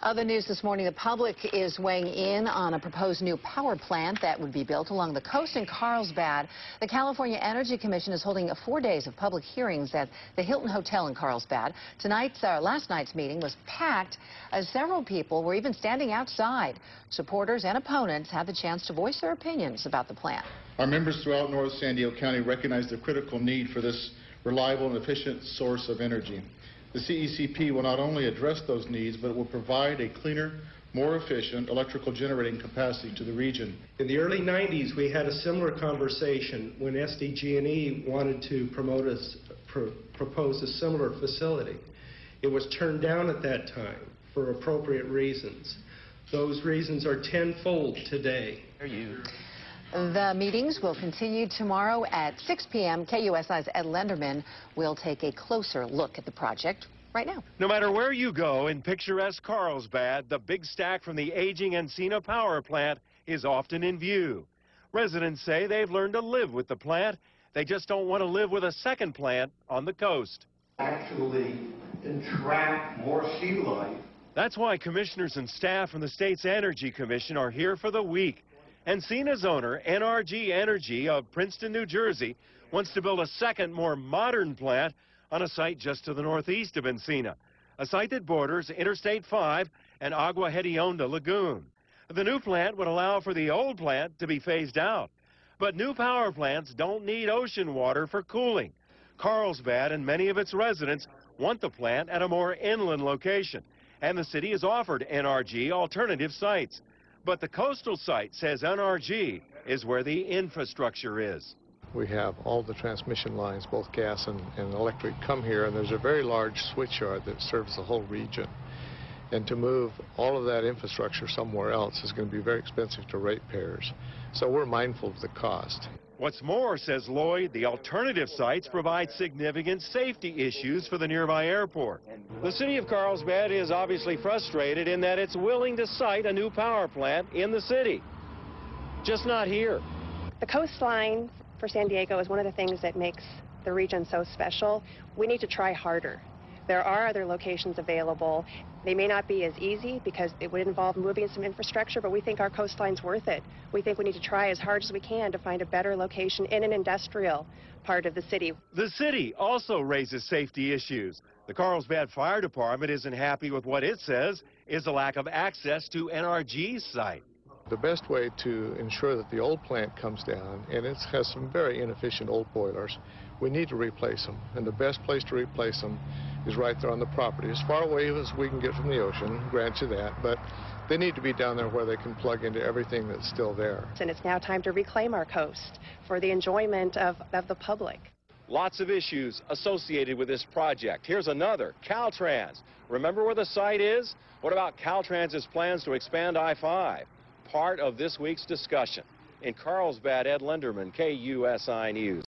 Other news this morning, the public is weighing in on a proposed new power plant that would be built along the coast in Carlsbad. The California Energy Commission is holding 4 days of public hearings at the Hilton Hotel in Carlsbad. Last night's meeting was packed as several people were even standing outside. Supporters and opponents had the chance to voice their opinions about the plant. Our members throughout North San Diego County recognize the critical need for this reliable and efficient source of energy. The CECP will not only address those needs, but it will provide a cleaner, more efficient electrical generating capacity to the region. In the early 90s, we had a similar conversation when SDG&E wanted to propose a similar facility. It was turned down at that time for appropriate reasons. Those reasons are tenfold today. The meetings will continue tomorrow at 6 p.m. KUSI's Ed Lenderman will take a closer look at the project right now. No matter where you go in picturesque Carlsbad, the big stack from the aging Encina power plant is often in view. Residents say they've learned to live with the plant. They just don't want to live with a second plant on the coast. Actually entrap more sea life. That's why commissioners and staff from the state's Energy Commission are here for the week. Encina's owner, NRG Energy of Princeton, New Jersey, wants to build a second, more modern plant on a site just to the northeast of Encina, a site that borders Interstate 5 and Agua Hedionda Lagoon. The new plant would allow for the old plant to be phased out. But new power plants don't need ocean water for cooling. Carlsbad and many of its residents want the plant at a more inland location, and the city has offered NRG alternative sites. But the coastal site, says NRG, is where the infrastructure is. We have all the transmission lines, both gas and electric, come here, and there's a very large switchyard that serves the whole region. And to move all of that infrastructure somewhere else is going to be very expensive to ratepayers. So we're mindful of the cost. What's more, says Lloyd, the alternative sites provide significant safety issues for the nearby airport. The city of Carlsbad is obviously frustrated in that it's willing to site a new power plant in the city, just not here. The coastline for San Diego is one of the things that makes the region so special. We need to try harder. There are other locations available. They may not be as easy because it would involve moving some infrastructure, but we think our coastline's worth it. We think we need to try as hard as we can to find a better location in an industrial part of the city. The city also raises safety issues. The Carlsbad Fire Department isn't happy with what it says is the lack of access to NRG's site. The best way to ensure that the old plant comes down, and it has some very inefficient old boilers, we need to replace them. And the best place to replace them is right there on the property, as far away as we can get from the ocean, grant you that, but they need to be down there where they can plug into everything that's still there. And it's now time to reclaim our coast for the enjoyment of the public. Lots of issues associated with this project. Here's another, Caltrans. Remember where the site is? What about Caltrans's plans to expand I-5? Part of this week's discussion. In Carlsbad, Ed Lenderman, KUSI News.